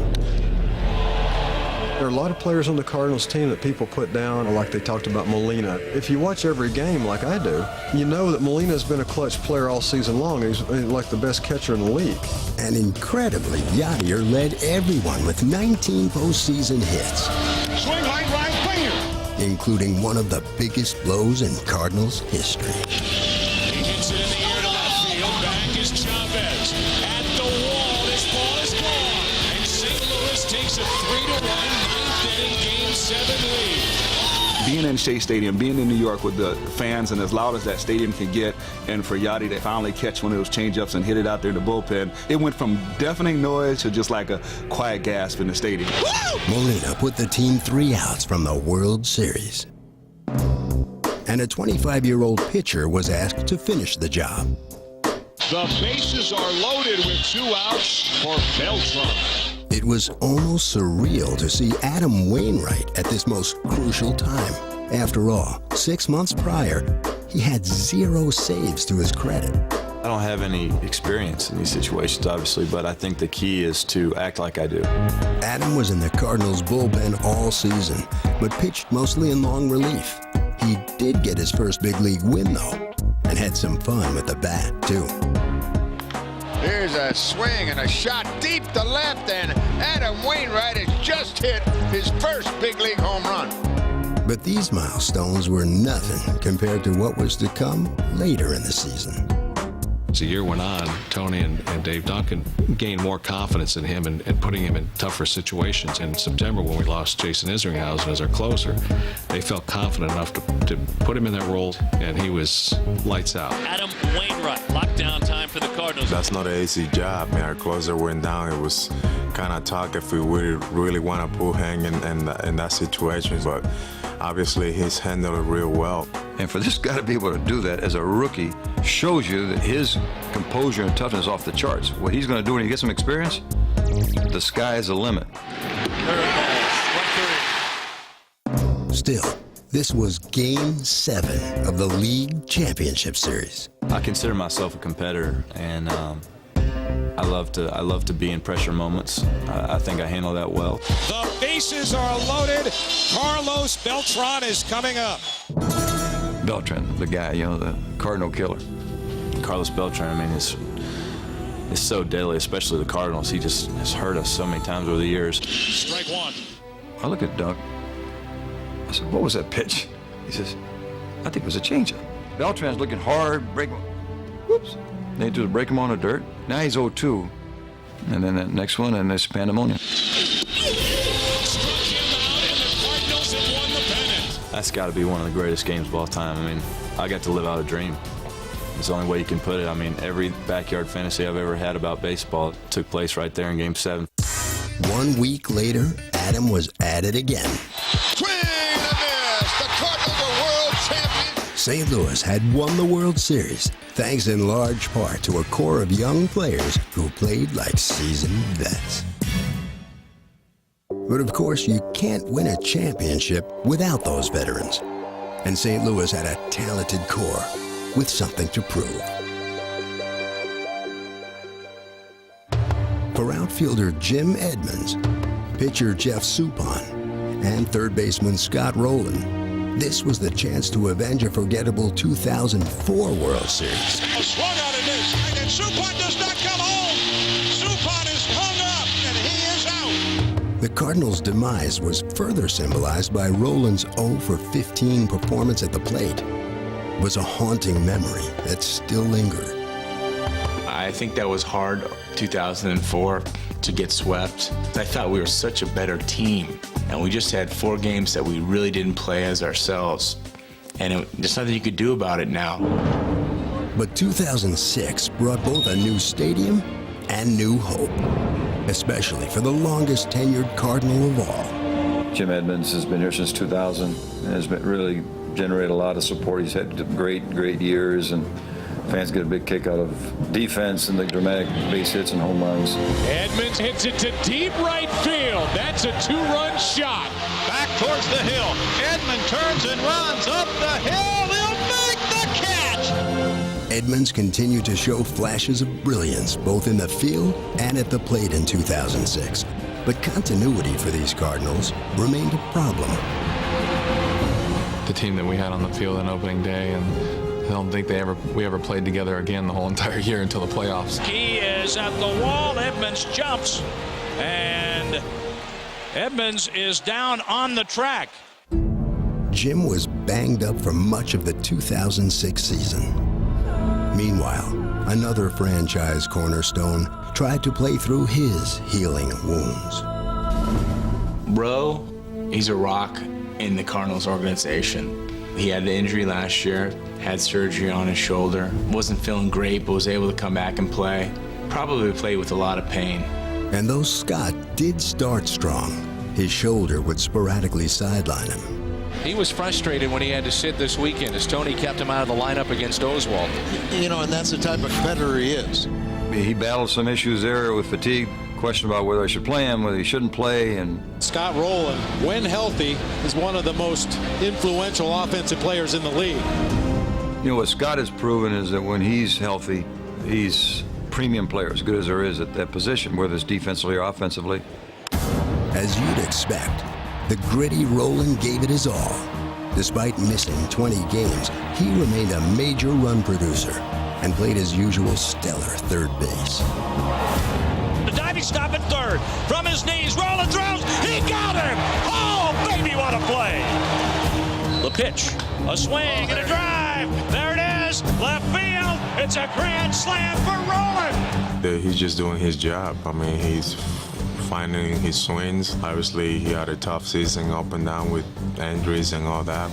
There are a lot of players on the Cardinals team that people put down, like they talked about Molina. If you watch every game like I do, you know that Molina's been a clutch player all season long. He's like the best catcher in the league. And incredibly, Yadier led everyone with 19 postseason hits. Swing like right finger. Including one of the biggest blows in Cardinals history. He hits it in the air to left field. Back is Chavez. At the wall, this ball is gone. And St. Louis takes a 3-1 ninth inning Game 7 lead. Being in Shea Stadium, being in New York with the fans and as loud as that stadium can get, and for Yachty to finally catch one of those changeups and hit it out there in the bullpen, it went from deafening noise to just like a quiet gasp in the stadium. Molina put the team 3 outs from the World Series. And a 25-year-old pitcher was asked to finish the job. The bases are loaded with 2 outs for Beltran. It was almost surreal to see Adam Wainwright at this most crucial time. After all, 6 months prior, he had 0 saves to his credit. I don't have any experience in these situations, obviously, but I think the key is to act like I do. Adam was in the Cardinals bullpen all season, but pitched mostly in long relief. He did get his first big league win, though, and had some fun with the bat, too. Here's a swing and a shot deep to left, and Adam Wainwright has just hit his first big league home run. But these milestones were nothing compared to what was to come later in the season. As the year went on, Tony and Dave Duncan gained more confidence in him and putting him in tougher situations. In September, when we lost Jason Isringhausen as our closer, they felt confident enough to put him in that role, and he was lights out. Adam Wainwright, lockdown time for the Cardinals. That's not an easy job. I mean, our closer went down. It was kind of tough if we really want to pull him in that situation, but obviously he's handled it real well. And for this guy to be able to do that as a rookie shows you that his composure and toughness is off the charts. What he's going to do when he gets some experience, the sky is the limit. Still, this was Game 7 of the League Championship Series. I consider myself a competitor, and I love to be in pressure moments. I think I handle that well. The bases are loaded. Carlos Beltran is coming up. Beltran, the guy, the Cardinal killer. Carlos Beltran, I mean, is so deadly, especially the Cardinals. He just has hurt us so many times over the years. Strike one. I look at Doug. I said, what was that pitch? He says, I think it was a changeup. Beltran's looking hard, break him. Whoops. They just break him on the dirt. Now he's 0-2. And then that next one, and there's pandemonium. That's got to be one of the greatest games of all time. I mean, I got to live out a dream. It's the only way you can put it. I mean, every backyard fantasy I've ever had about baseball took place right there in Game 7. 1 week later, Adam was at it again. Swing and a miss. The Cardinals are world champions. St. Louis had won the World Series, thanks in large part to a core of young players who played like seasoned vets. But of course, you can't win a championship without those veterans. And St. Louis had a talented core with something to prove. For outfielder Jim Edmonds, pitcher Jeff Suppan, and third baseman Scott Rowland, this was the chance to avenge a forgettable 2004 World Series. A swung out and missed, and Suppan does not come home. Suppan is hung up, and he is out. The Cardinals' demise was further symbolized by Rowland's 0-for-15 performance at the plate. It was a haunting memory that still lingered. I think that was hard, 2004, to get swept. I thought we were such a better team, and we just had 4 games that we really didn't play as ourselves. And there's nothing you could do about it now. But 2006 brought both a new stadium and new hope, especially for the longest tenured Cardinal of all. Jim Edmonds has been here since 2000 and has really generated a lot of support. He's had great years, and fans get a big kick out of defense and the dramatic base hits and home runs. Edmonds hits it to deep right field. That's a 2-run shot. Back towards the hill. Edmonds turns and runs up the hill. He'll make the catch. Edmonds continued to show flashes of brilliance both in the field and at the plate in 2006. But continuity for these Cardinals remained a problem. The team that we had on the field on opening day, and I don't think we ever played together again the whole entire year until the playoffs. He is at the wall. Edmonds jumps, and Edmonds is down on the track. Jim was banged up for much of the 2006 season. Meanwhile, another franchise cornerstone tried to play through his healing wounds. Bro, he's a rock in the Cardinals organization. He had the injury last year, had surgery on his shoulder, wasn't feeling great, but was able to come back and play. Probably played with a lot of pain. And though Scott did start strong, his shoulder would sporadically sideline him. He was frustrated when he had to sit this weekend as Tony kept him out of the lineup against Oswald. And that's the type of competitor he is. He battled some issues there with fatigue, question about whether I should play him, whether he shouldn't play. And Scott Rowland, when healthy, is one of the most influential offensive players in the league. What Scott has proven is that when he's healthy, he's a premium player, as good as there is at that position, whether it's defensively or offensively. As you'd expect, the gritty Rowland gave it his all. Despite missing 20 games, he remained a major run producer and played his usual stellar third base. The diving stop at third. From his knees, Rowland throws. He got him! Oh, baby, what a play! The pitch, a swing and a drive. There it is, left field. It's a grand slam for Roland. He's just doing his job. I mean, he's finding his swings. Obviously, he had a tough season up and down with injuries and all that.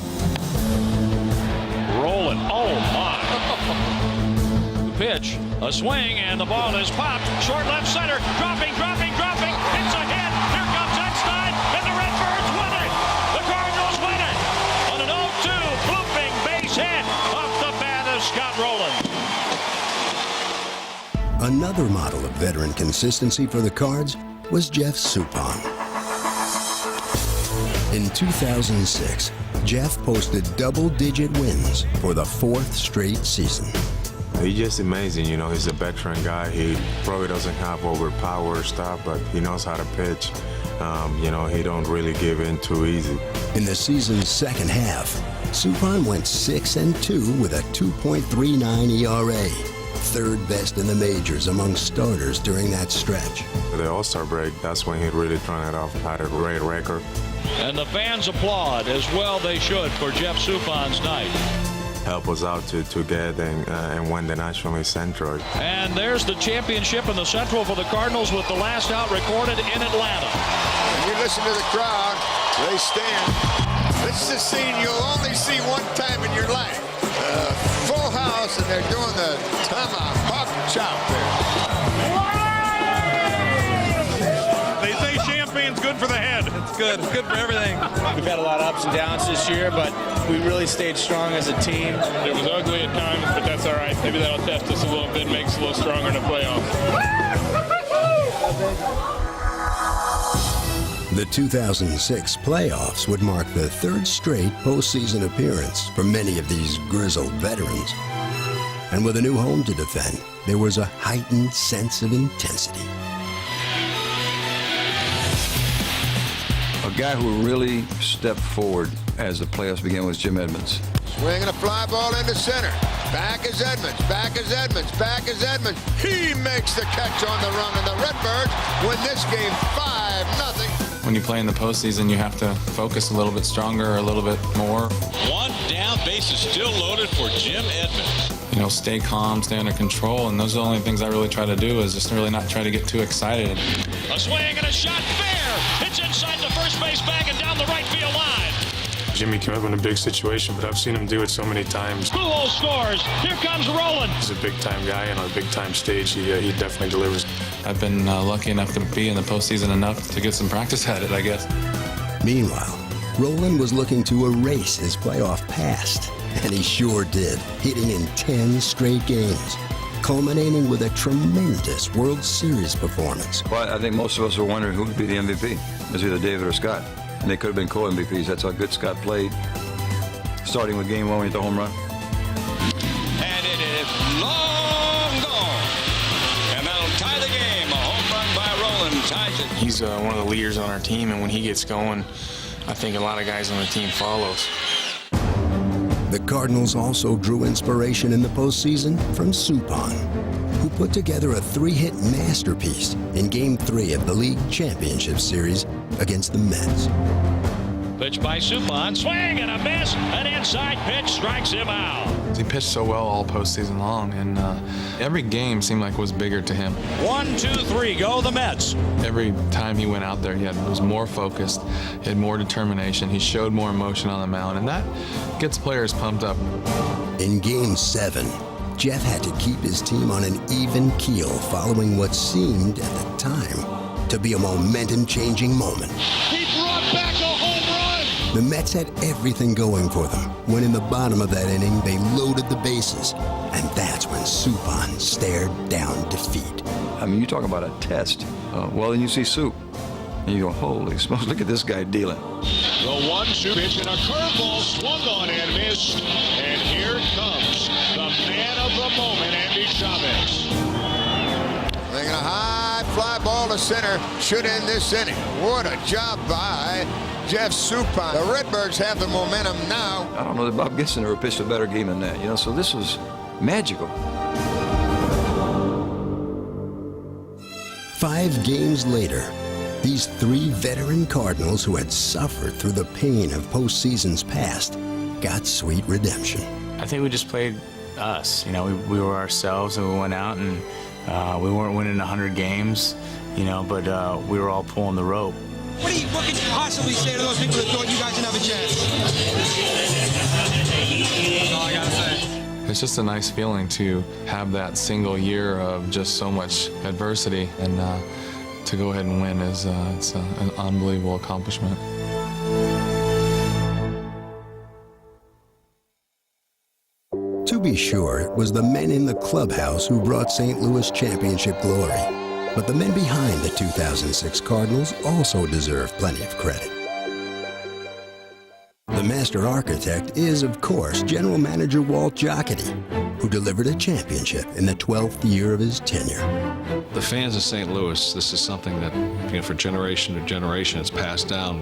Roland, oh my. The pitch, a swing, and the ball is popped. Short left center, dropping. It's a hit. Here comes Eckstein, and the Redbirds win it. The Cardinals win it on an 0-2 blooping base hit off the bat of Scott Rolen. Another model of veteran consistency for the Cards was Jeff Suppan. In 2006, Jeff posted double-digit wins for the 4th straight season. He's just amazing, you know, he's a veteran guy. He probably doesn't have overpower stuff, but he knows how to pitch. You know, he don't really give in too easy. In the season's second half, Suppan went 6-2 with a 2.39 ERA, 3rd best in the majors among starters during that stretch. The All-Star break, that's when he really turned it off, had a great record. And the fans applaud, as well they should, for Jeff Suppan's night. Help us out to get and win the National League Central. And there's the championship in the Central for the Cardinals with the last out recorded in Atlanta. When you listen to the crowd, they stand. This is a scene you'll only see one time in your life. Full house, and they're doing the tomahawk chop there. They say champagne's good for the head. It's good. It's good for everything. We've had a lot of ups and downs this year, but we really stayed strong as a team. It was ugly at times, but that's all right. Maybe that'll test us a little bit, make us a little stronger in the playoffs. The 2006 playoffs would mark the 3rd straight postseason appearance for many of these grizzled veterans. And with a new home to defend, there was a heightened sense of intensity. A guy who really stepped forward as the playoffs began was Jim Edmonds. Swinging a fly ball into center. Back is Edmonds. He makes the catch on the run, and the Redbirds win this game 5-0. When you play in the postseason, you have to focus a little bit stronger, a little bit more. One down, base is still loaded for Jim Edmonds. You know, stay calm, stay under control, and those are the only things I really try to do, is just really not try to get too excited. A swing and a shot, fair. It's inside the first base bag and down the right field line. Jimmy came up in a big situation, but I've seen him do it so many times. Pujols scores. Here comes Roland. He's a big-time guy, and on a big-time stage, he definitely delivers. I've been lucky enough to be in the postseason enough to get some practice at it, I guess. Meanwhile, Roland was looking to erase his playoff past, and he sure did, hitting in 10 straight games, culminating with a tremendous World Series performance. Well, I think most of us were wondering who would be the MVP. It was either David or Scott. And they could have been co-MVPs. That's how good Scott played. Starting with game 1 with the home run. And it is long gone. And that'll tie the game. A home run by Roland ties it. He's one of the leaders on our team, and when he gets going, I think a lot of guys on the team follows. The Cardinals also drew inspiration in the postseason from Suppan, who put together a 3-hit masterpiece in Game 3 of the League Championship Series against the Mets. Pitch by Suppan, swing and a miss. An inside pitch strikes him out. He pitched so well all postseason long, and every game seemed like it was bigger to him. 1, 2, 3, go the Mets. Every time he went out there, he was more focused, he had more determination, he showed more emotion on the mound, and that gets players pumped up. In Game 7, Jeff had to keep his team on an even keel following what seemed, at the time, to be a momentum-changing moment. He brought back a home run. The Mets had everything going for them when in the bottom of that inning they loaded the bases, and that's when Suppan stared down defeat. I mean, you talk about a test. Well, then you see Soup, and you go, holy smokes, look at this guy dealing. The 1-2 pitch and a curveball swung on and missed. And here comes the man of the moment, Andy Chavez. Making a high fly ball to center. Should end this inning. What a job by Jeff Suppan. The Redbirds have the momentum now. I don't know that Bob Gibson ever pitched a better game than that, you know, so this was magical. 5 games later, these 3 veteran Cardinals who had suffered through the pain of postseasons past got sweet redemption. I think we just played us. You know, we were ourselves, and we went out and we weren't winning 100 games, you know, but we were all pulling the rope. What could you possibly say to those people that thought you guys didn't have a chance? That's all I gotta say. It's just a nice feeling to have that single year of just so much adversity, and to go ahead and win is it's an unbelievable accomplishment. To be sure, it was the men in the clubhouse who brought St. Louis championship glory. But the men behind the 2006 Cardinals also deserve plenty of credit. The master architect is, of course, General Manager Walt Jocketty, who delivered a championship in the 12th year of his tenure. The fans of St. Louis, this is something that, for generation to generation, it's passed down,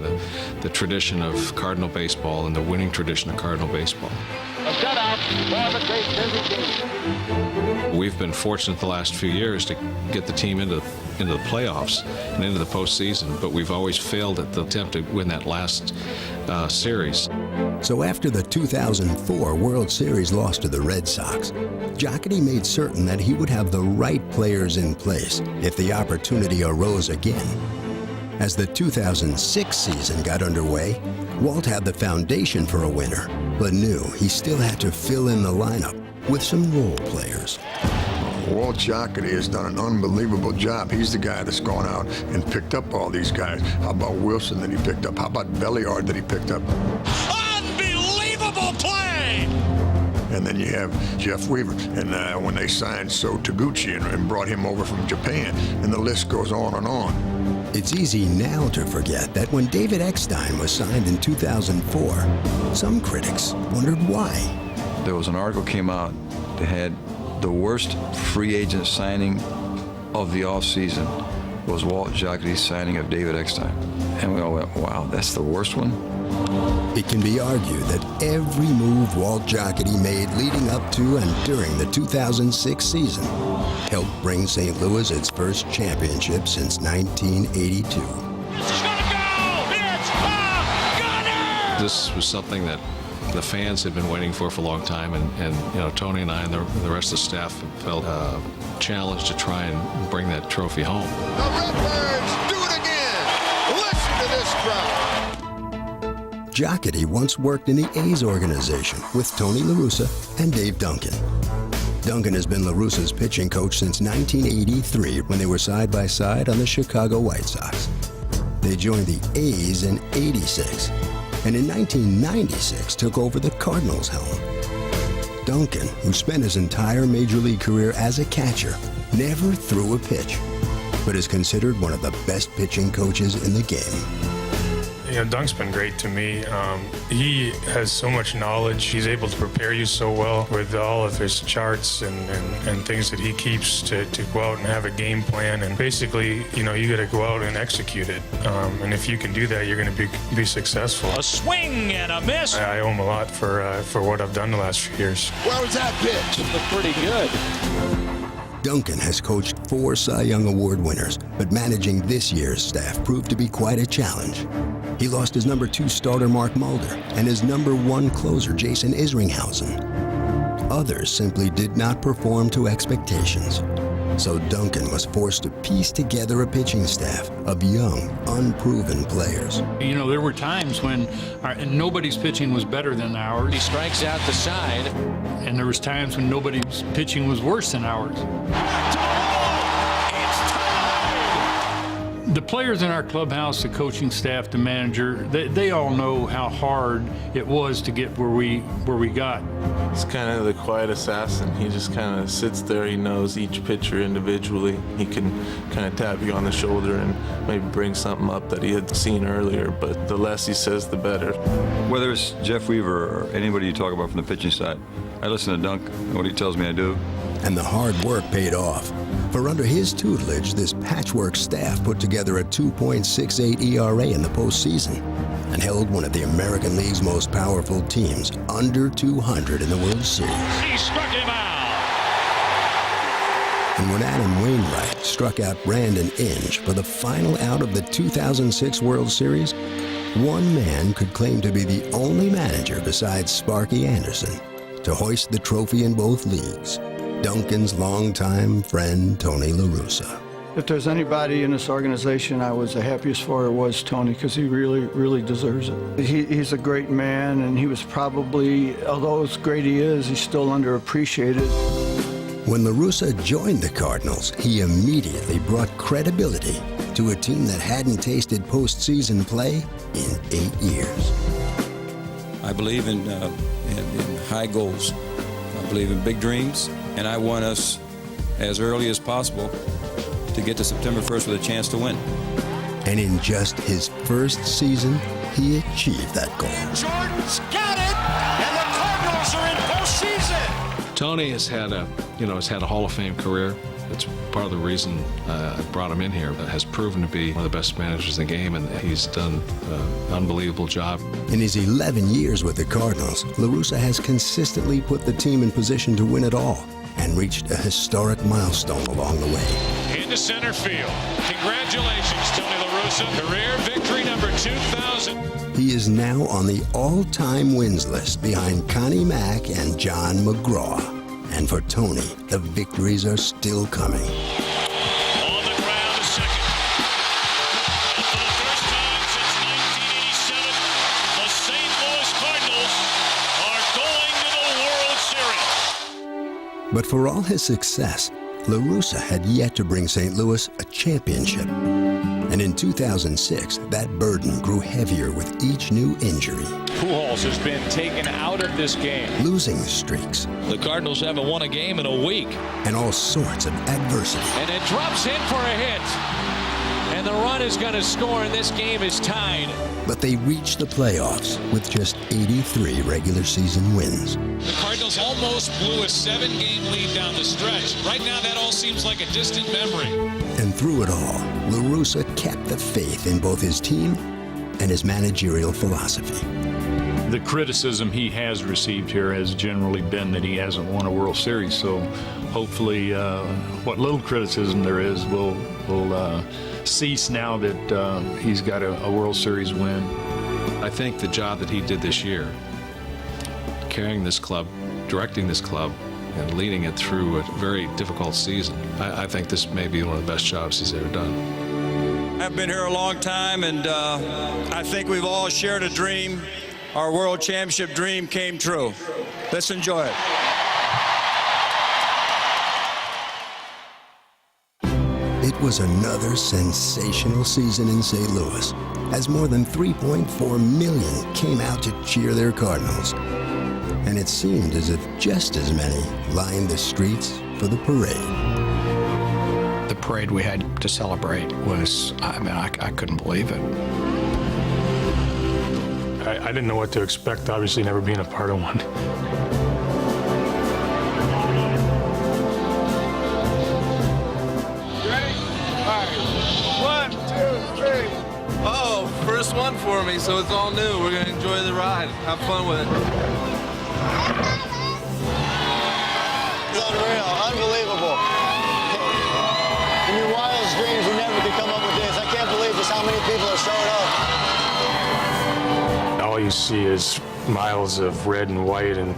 the tradition of Cardinal baseball and the winning tradition of Cardinal baseball. A shutout for the great busy game. We've been fortunate the last few years to get the team into the playoffs and into the postseason, but we've always failed at the attempt to win that last series. So after the 2004 World Series loss to the Red Sox, Jocketty made certain that he would have the right players in place if the opportunity arose again. As the 2006 season got underway, Walt had the foundation for a winner, but knew he still had to fill in the lineup with some role players. Walt Jocketty has done an unbelievable job. He's the guy that's gone out and picked up all these guys. How about Wilson that he picked up? How about Belliard that he picked up? Unbelievable play! And then you have Jeff Weaver, and when they signed Taguchi and brought him over from Japan, and the list goes on and on. It's easy now to forget that when David Eckstein was signed in 2004, some critics wondered why. There was an article came out that had the worst free agent signing of the offseason was Walt Jocketty's signing of David Eckstein. And we all went, wow, that's the worst one? It can be argued that every move Walt Jocketty made leading up to and during the 2006 season helped bring St. Louis its first championship since 1982. This was something that the fans had been waiting for a long time, and Tony and I and the rest of the staff felt challenged to try and bring that trophy home. The Redbirds do it again! Listen to this crowd! Jocketty once worked in the A's organization with Tony La Russa and Dave Duncan. Duncan has been La Russa's pitching coach since 1983 when they were side by side on the Chicago White Sox. They joined the A's in '86. And in 1996 took over the Cardinals' helm. Duncan, who spent his entire major league career as a catcher, never threw a pitch, but is considered one of the best pitching coaches in the game. Dunk's been great to me. He has so much knowledge. He's able to prepare you so well with all of his charts and things that he keeps to go out and have a game plan. And basically, you got to go out and execute it. And if you can do that, you're going to be successful. A swing and a miss. I owe him a lot for what I've done the last few years. Where was that pitch? It looked pretty good. Duncan has coached 4 Cy Young Award winners, but managing this year's staff proved to be quite a challenge. He lost his number 2 starter Mark Mulder and his number 1 closer Jason Isringhausen. Others simply did not perform to expectations. So Duncan was forced to piece together a pitching staff of young, unproven players. There were times when nobody's pitching was better than ours. He strikes out the side. And there was times when nobody's pitching was worse than ours. The players in our clubhouse, the coaching staff, the manager, they all know how hard it was to get where we got. He's kind of the quiet assassin. He just kind of sits there. He knows each pitcher individually. He can kind of tap you on the shoulder and maybe bring something up that he had seen earlier, but the less he says, the better. Whether it's Jeff Weaver or anybody you talk about from the pitching side, I listen to Dunk and what he tells me I do. And the hard work paid off. For under his tutelage, this patchwork staff put together a 2.68 ERA in the postseason and held one of the American League's most powerful teams under 200 in the World Series. He struck him out. And when Adam Wainwright struck out Brandon Inge for the final out of the 2006 World Series, one man could claim to be the only manager besides Sparky Anderson to hoist the trophy in both leagues, Duncan's longtime friend Tony La Russa. If there's anybody in this organization I was the happiest for, it was Tony, because he really deserves it. He's a great man, and he was probably, although as great he is, he's still underappreciated. When La Russa joined the Cardinals, he immediately brought credibility to a team that hadn't tasted postseason play in 8 years. I believe in high goals. I believe in big dreams, and I want us as early as possible to get to September 1st with a chance to win. And in just his first season, he achieved that goal. Jordan's got it, and the Cardinals are in postseason. Tony has had a Hall of Fame career. It's part of the reason I brought him in here. Has proven to be one of the best managers in the game, and he's done an unbelievable job. In his 11 years with the Cardinals, La Russa has consistently put the team in position to win it all and reached a historic milestone along the way. Into center field. Congratulations, Tony La Russa. Career victory number 2,000. He is now on the all-time wins list behind Connie Mack and John McGraw. And for Tony, the victories are still coming. On the ground to second. And for the first time since 1987, the St. Louis Cardinals are going to the World Series. But for all his success, La Russa had yet to bring St. Louis a championship. And in 2006, that burden grew heavier with each new injury. Pujols has been taken out of this game. Losing streaks. The Cardinals haven't won a game in a week. And all sorts of adversity. And it drops in for a hit. And the run is going to score, and this game is tied. But they reached the playoffs with just 83 regular season wins. The Cardinals almost blew a 7-game lead down the stretch. Right now, that all seems like a distant memory. And through it all, La Russa kept the faith in both his team and his managerial philosophy. The criticism he has received here has generally been that he hasn't won a World Series, so hopefully what little criticism there is will cease now that he's got a World Series win. I think the job that he did this year, carrying this club, directing this club, and leading it through a very difficult season, I think this may be one of the best jobs he's ever done. I've been here a long time, and I think we've all shared a dream. Our World Championship dream came true. Let's enjoy it. It was another sensational season in St. Louis, as more than 3.4 million came out to cheer their Cardinals. And it seemed as if just as many lined the streets for the parade. The parade we had to celebrate was, I couldn't believe it. I didn't know what to expect, obviously never being a part of one. Ready? All right. 1, 2, 3. Oh, first one for me, so it's all new. We're going to enjoy the ride. Have fun with it. It's unreal. Unbelievable. In your wildest dreams, you never could come up with this. I can't believe just how many people are showing up. All you see is miles of red and white and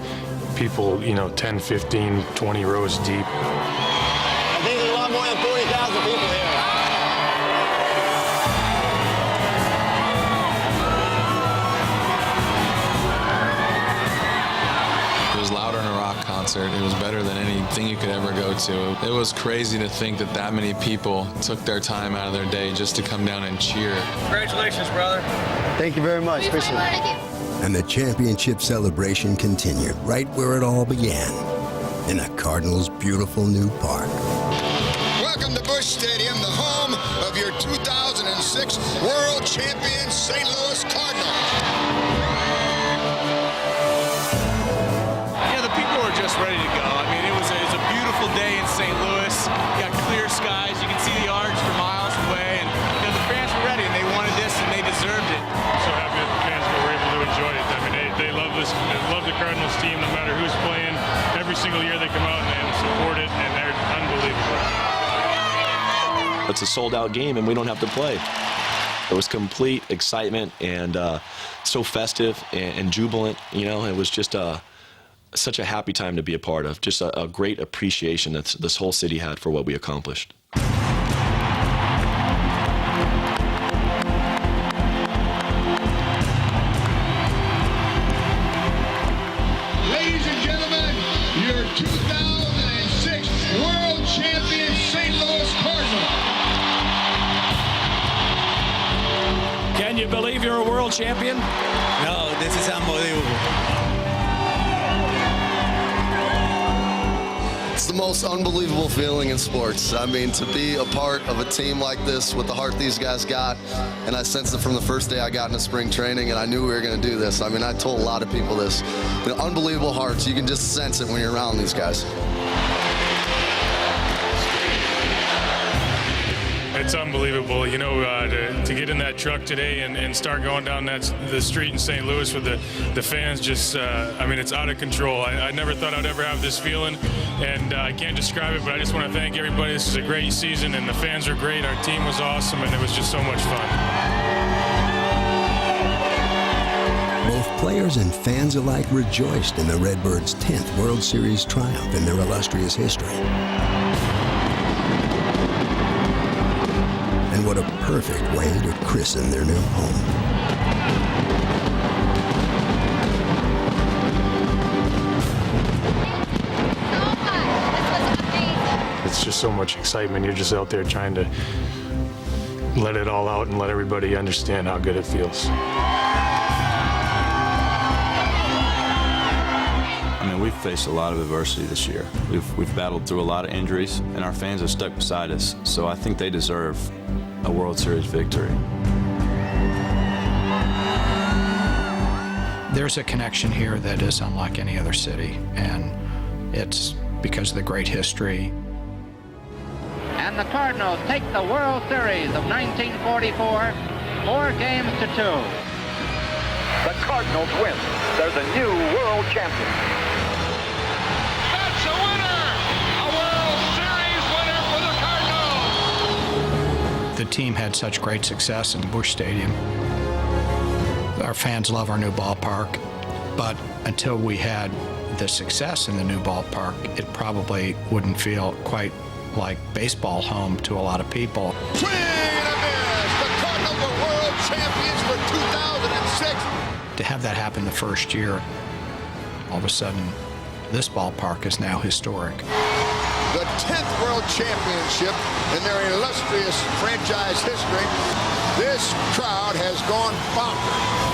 people, 10, 15, 20 rows deep. I think there's a lot more than 40,000 people here. It was louder than a rock concert. It was better than anything you could ever go to. It was crazy to think that many people took their time out of their day just to come down and cheer. Congratulations, brother. Thank you very much. Appreciate it. And the championship celebration continued right where it all began, in the Cardinals' beautiful new park. Welcome to Busch Stadium, the home of your 2006 World Champion St. Louis Cardinals. Yeah, the people are just ready to go. I mean, it's a beautiful day in St. Louis. You got clear skies. You can see the arch for miles away. And the fans were ready, and they wanted this, and they deserved it. So happy that the fans were able to enjoy it. I mean, they love this. They love the Cardinals team, no matter who's playing. Every single year they come out and support it, and they're unbelievable. It's a sold-out game, and we don't have to play. It was complete excitement and so festive and jubilant. It was just such a happy time to be a part of. Just a great appreciation that this whole city had for what we accomplished. Ladies and gentlemen, your 2006 World Champion St. Louis Cardinals. Can you believe you're a world champion? No, this is unbelievable. It's the most unbelievable feeling in sports. I mean, to be a part of a team like this with the heart these guys got, and I sensed it from the first day I got into spring training, and I knew we were going to do this. I mean, I told a lot of people this. Unbelievable hearts. You can just sense it when you're around these guys. It's unbelievable, you know, to get in that truck today and start going down the street in St. Louis with the fans. Just, I mean, it's out of control. I never thought I'd ever have this feeling, and I can't describe it, but I just want to thank everybody. This is a great season, and the fans are great. Our team was awesome, and it was just so much fun. Both players and fans alike rejoiced in the Redbirds' 10th World Series triumph in their illustrious history. And what a perfect way to christen their new home. It's just so much excitement. You're just out there trying to let it all out and let everybody understand how good it feels. I mean, we've faced a lot of adversity this year. We've battled through a lot of injuries, and our fans have stuck beside us. So I think they deserve a World Series victory. There's a connection here that is unlike any other city, and it's because of the great history. And the Cardinals take the World Series of 1944, 4-2. The Cardinals win. They're the new world champions. That's a winner! A World Series winner for the Cardinals! The team had such great success in Busch Stadium. Our fans love our new ballpark, but until we had the success in the new ballpark, it probably wouldn't feel quite like baseball home to a lot of people. Swing and a miss! The Cardinals are world champions for 2006! To have that happen the first year, all of a sudden, this ballpark is now historic. The 10th World Championship in their illustrious franchise history. This crowd has gone bonkers.